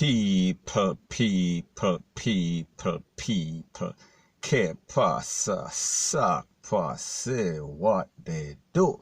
People, que pasa, sac passe, what they do.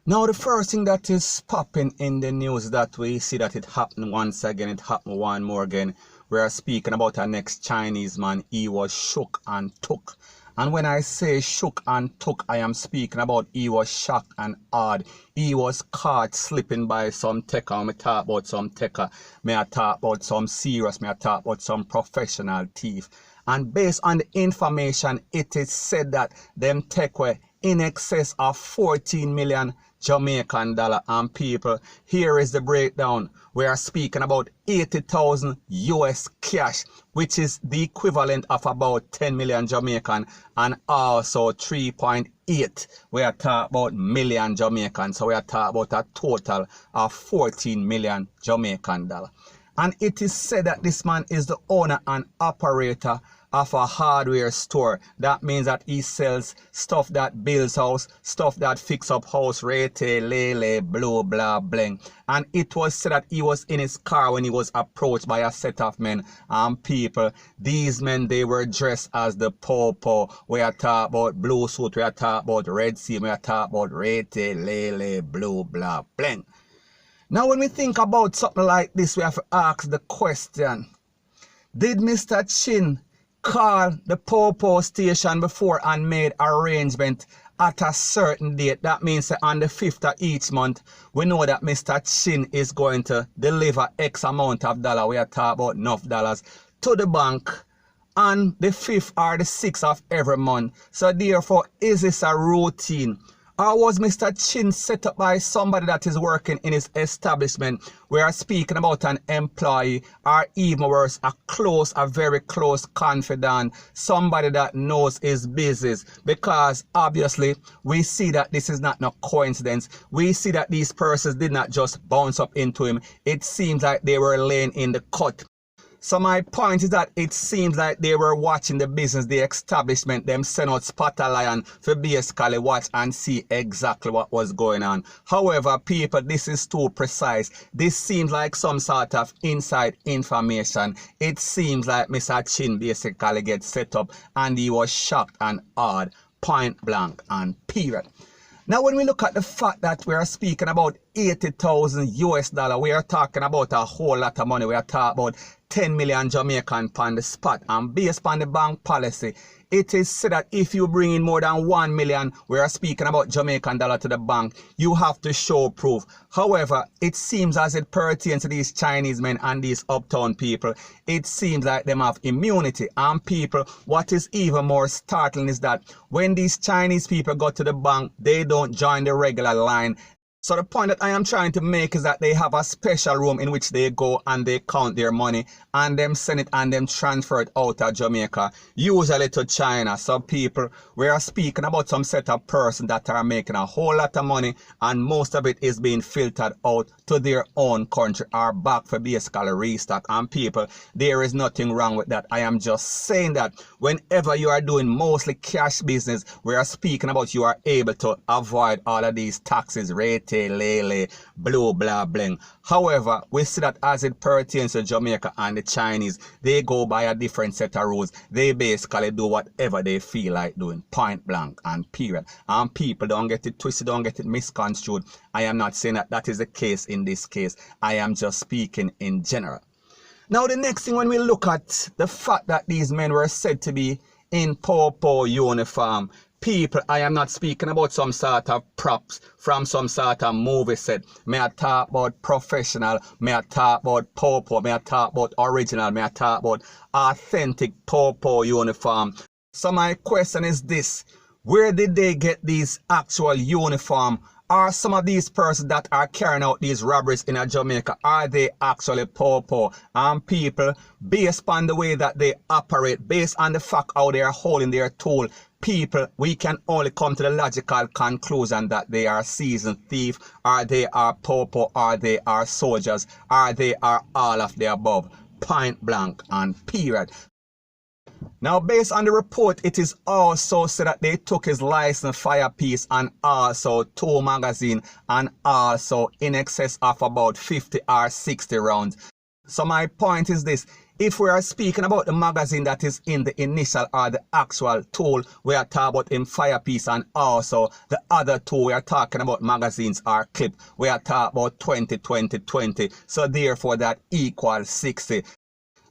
Now the first thing that is popping in the news that we see that it happened once again, it happened one more again. We are speaking about our next Chinese man. He was shook and took. And when I say shook and took, I am speaking about he was shocked and awed. He was caught slipping by some techer. When I talk about some techer, may I talk about some serious, may I talk about some professional thief. And based on the information, it is said that them take away in excess of 14 million Jamaican dollar. And people, here is the breakdown. We are speaking about 80,000 US cash, which is the equivalent of about 10 million Jamaican, and also 3.8. We are talking about million Jamaican. So we are talking about a total of 14 million Jamaican dollar. And it is said that this man is the owner and operator of a hardware store. That means that he sells stuff that builds house, stuff that fix up house, rete, lele, blue, blah, bling. And it was said that he was in his car when he was approached by a set of men and people. These men, they were dressed as the Popo. We are talking about blue suit, we are talking about red sea, we are talking about rete, lele, blue, blah, bling. Now when we think about something like this, we have to ask the question, did Mr. Chin call the Popo station before and made arrangement at a certain date? That means that on the 5th of each month, we know that Mr. Chin is going to deliver X amount of dollar. We are talking about enough dollars to the bank on the 5th or the 6th of every month. So therefore, is this a routine? Or was Mr. Chin set up by somebody that is working in his establishment? We are speaking about an employee, or even worse, a very close confidant, somebody that knows his business. Because obviously, we see that this is not no coincidence. We see that these persons did not just bounce up into him. It seems like they were laying in the cut. So my point is that it seems like they were watching the business, the establishment, them send out spotlight for basically watch and see exactly what was going on. However, people, this is too precise. This seems like some sort of inside information. It seems like Mr. Chin basically gets set up and he was shocked and awed, point blank and period. Now, when we look at the fact that we are speaking about 80,000 US dollar, we are talking about a whole lot of money. We are talking about 10 million Jamaican on the spot. And based on the bank policy, it is said that if you bring in more than 1 million, we are speaking about Jamaican dollar to the bank, you have to show proof. However, it seems as it pertains to these Chinese men and these uptown people, it seems like them have immunity. And people, what is even more startling is that when these Chinese people go to the bank, they don't join the regular line. So the point that I am trying to make is that they have a special room in which they go and they count their money and them send it and them transfer it out of Jamaica, usually to China. So people, we are speaking about some set of persons that are making a whole lot of money and most of it is being filtered out to their own country or back for basically restock. And people, there is nothing wrong with that. I am just saying that whenever you are doing mostly cash business, we are speaking about you are able to avoid all of these taxes, rate, lele, blue, blah, bling. However, we see that as it pertains to Jamaica and the Chinese, they go by a different set of rules. They basically do whatever they feel like doing, point blank and period. And people, don't get it twisted, don't get it misconstrued. I am not saying that that is the case in this case. I am just speaking in general. Now, the next thing, when we look at the fact that these men were said to be in Popo uniform, people, I am not speaking about some sort of props from some sort of movie set. May I talk about professional, may I talk about Popo, may I talk about original, may I talk about authentic Popo uniform. So my question is this, where did they get these actual uniform? Are some of these persons that are carrying out these robberies in Jamaica, are they actually Popo? And people, based on the way that they operate, based on the fact how they are holding their tool, people, we can only come to the logical conclusion that they are seasoned thief, or they are Popo, or they are soldiers, or they are all of the above, point blank and period. Now, based on the report, it is also said that they took his licensed fire piece and also 2 magazines and also in excess of about 50 or 60 rounds. So my point is this: if we are speaking about the magazine that is in the initial or the actual tool, we are talking about in Firepiece, and also the other two we are talking about magazines or clip, we are talking about 20, 20, 20. So therefore that equals 60.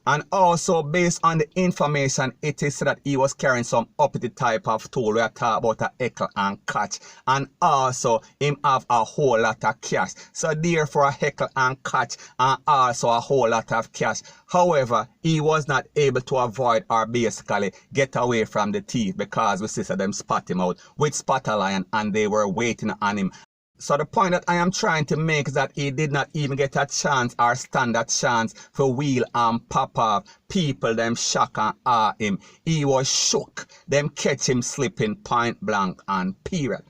And also, based on the information, it is said that he was carrying some uppity type of tool. We are talking about a heckle and catch. And also, him have a whole lot of cash. So therefore, a heckle and catch, and also a whole lot of cash. However, he was not able to avoid or basically get away from the thief, because we see them spot him out with Spotter Lion, and they were waiting on him. So the point that I am trying to make is that he did not even get a chance or stand a chance for wheel and pop off. People them shock and awe him. He was shook. Them catch him slipping point blank and period.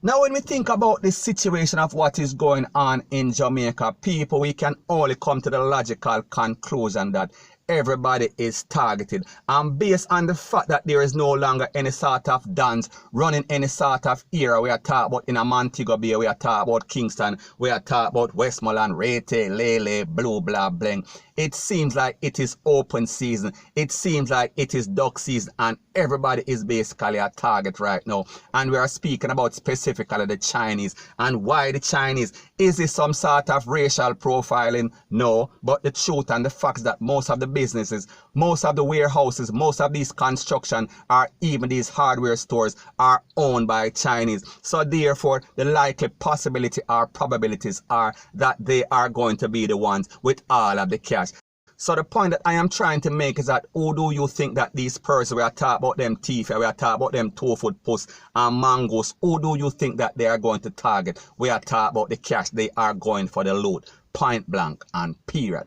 Now when we think about the situation of what is going on in Jamaica, people, we can only come to the logical conclusion that everybody is targeted, and based on the fact that there is no longer any sort of dance running any sort of era. We are talking about in a Montego Bay, we are talking about Kingston, we are talking about Westmoreland, Rete, Lele, Blue, Blah, Bling. It seems like it is open season. It seems like it is duck season, and everybody is basically a target right now. And we are speaking about specifically the Chinese. And why the Chinese? Is it some sort of racial profiling? No, but the truth and the facts that most of the businesses, most of the warehouses, most of these construction, or even these hardware stores are owned by Chinese. So therefore, the likely possibility or probabilities are that they are going to be the ones with all of the cash. So the point that I am trying to make is that who do you think that these persons, we are talking about them teeth, we are talking about them 2-foot puss and mangoes, who do you think that they are going to target? We are talking about the cash. They are going for the loot, point blank and period.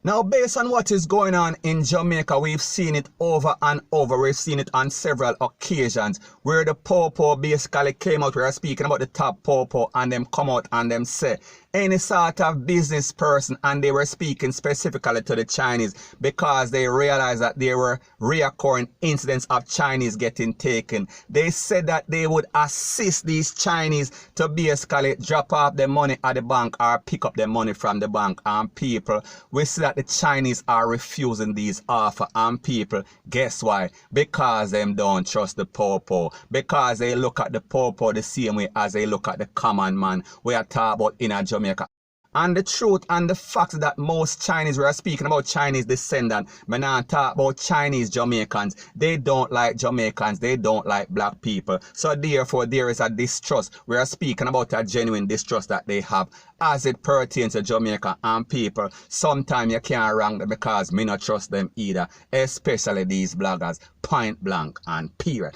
Now, based on what is going on in Jamaica, we've seen it over and over. We've seen it on several occasions where the Popo basically came out. We are speaking about the top Popo, and them come out and them say any sort of business person, and they were speaking specifically to the Chinese because they realized that there were reoccurring incidents of Chinese getting taken. They said that they would assist these Chinese to basically drop off their money at the bank or pick up their money from the bank. And people, we see that the Chinese are refusing these offers. And people, guess why? Because them don't trust the Popo. Because they look at the Popo the same way as they look at the common man. We are talking about in a Jamaica. And the truth and the fact that most Chinese, we are speaking about Chinese descendant, but now talk about Chinese Jamaicans. They don't like Jamaicans. They don't like black people. So therefore, there is a distrust. We are speaking about a genuine distrust that they have as it pertains to Jamaica and people. Sometimes you can't rank them because me not trust them either, especially these bloggers, point blank and period.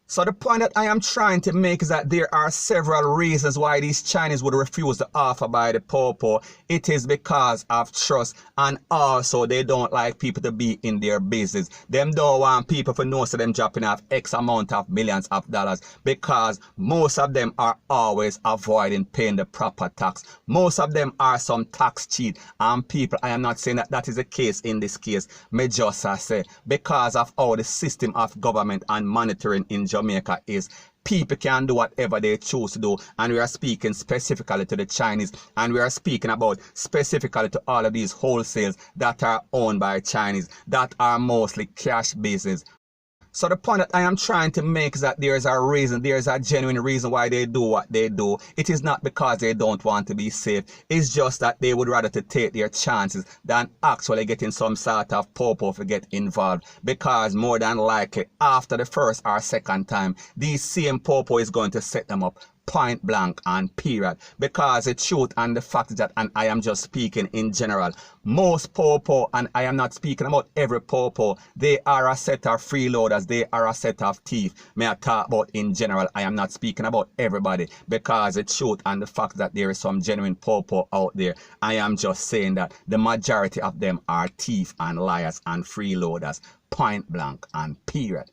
So the point that I am trying to make is that there are several reasons why these Chinese would refuse the offer by the Popo. It is because of trust, and also they don't like people to be in their business. Them don't want people to know so them dropping off X amount of millions of dollars, because most of them are always avoiding paying the proper tax. Most of them are some tax cheat, and people, I am not saying that that is the case in this case. Me just say because of how the system of government and monitoring in Jamaica is, people can do whatever they choose to do. And we are speaking specifically to the Chinese, and we are speaking about specifically to all of these wholesales that are owned by Chinese, that are mostly cash business. So the point that I am trying to make is that there is a reason, there is a genuine reason why they do what they do. It is not because they don't want to be safe. It's just that they would rather to take their chances than actually getting some sort of Popo to get involved. Because more than likely, after the first or second time, these same Popo is going to set them up. Point blank and period. Because the truth and the fact is that, and I am just speaking in general, most Popo, and I am not speaking about every Popo, they are a set of freeloaders, they are a set of thieves. May I talk about in general? I am not speaking about everybody, because the truth and the fact that there is some genuine Popo out there, I am just saying that the majority of them are thieves and liars and freeloaders. Point blank and period.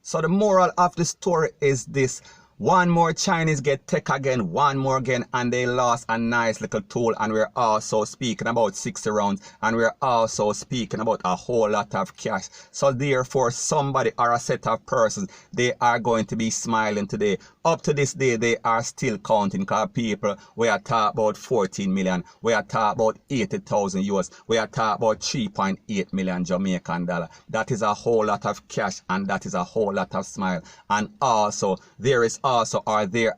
So the moral of the story is this: One more Chinese get tech again, one more again, and they lost a nice little tool. And we're also speaking about 60 rounds, and we're also speaking about a whole lot of cash. So therefore, somebody or a set of persons, they are going to be smiling today. Up to this day, they are still counting, because people, we are talking about 14 million, we are talking about 80,000 US, we are talking about 3.8 million Jamaican dollar. That is a whole lot of cash, and that is a whole lot of smile. And also, there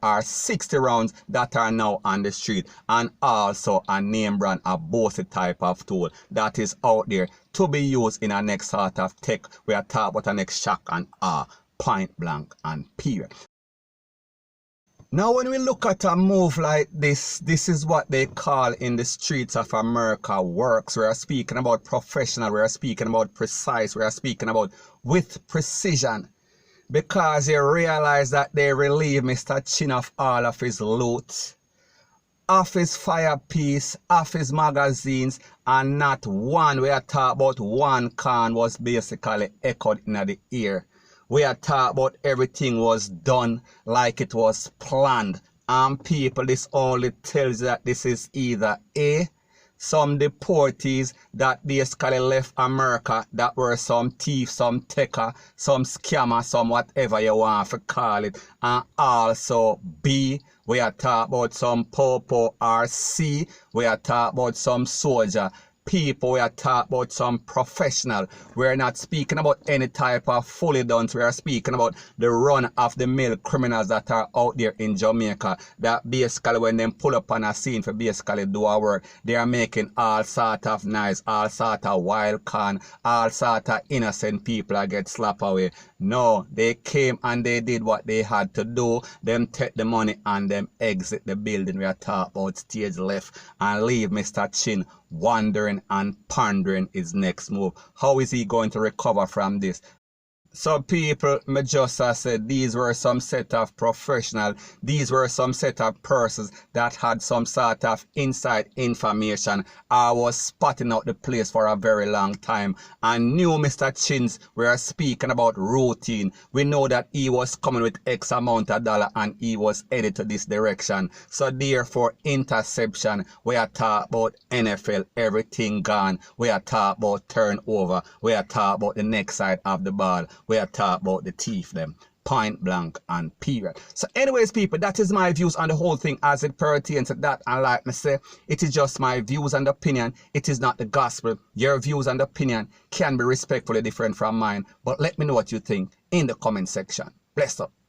are 60 rounds that are now on the street, and also a name brand, a bossy type of tool that is out there to be used in a next sort of tech. We are talking about a next shock and awe, point blank and period. Now, when we look at a move like this, this is what they call in the streets of America works. We are speaking about professional, we are speaking about precise, we are speaking about with precision. Because they realize that they relieve Mr. Chin of all of his loot, of his fire piece, of his magazines, and not one, we are talking about one can was basically echoed in the air. We are talking about everything was done like it was planned. And people, this only tells you that this is either A, some deportees that basically left America that were some thief, some taker, some scammer, some whatever you want to call it. And also B, we are talking about some popo, or C, we are talking about some soldier. People, we are talking about some professional. We're not speaking about any type of fully done. We are speaking about the run of the mill criminals that are out there in Jamaica, that basically when they pull up on a scene for basically do our work, they are making all sort of nice, all sort of wild con, all sort of innocent people that get slapped away. No, they came and they did what they had to do. Them take the money and them exit the building. We are talking about stage left and leave Mr. Chin wondering and pondering his next move. How is he going to recover from this? So people, me just said these were some set of professionals, these were some set of persons that had some sort of inside information. I was spotting out the place for a very long time and knew Mr. Chins. We are speaking about routine. We know that he was coming with X amount of dollar and he was headed to this direction. So therefore, interception, we are talking about NFL, everything gone. We are talking about turnover. We are talking about the next side of the ball. We are talking about the thief them, point blank and period. So anyways, people, that is my views on the whole thing as it pertains to that. And like me say, it is just my views and opinion. It is not the gospel. Your views and opinion can be respectfully different from mine. But let me know what you think in the comment section. Bless up.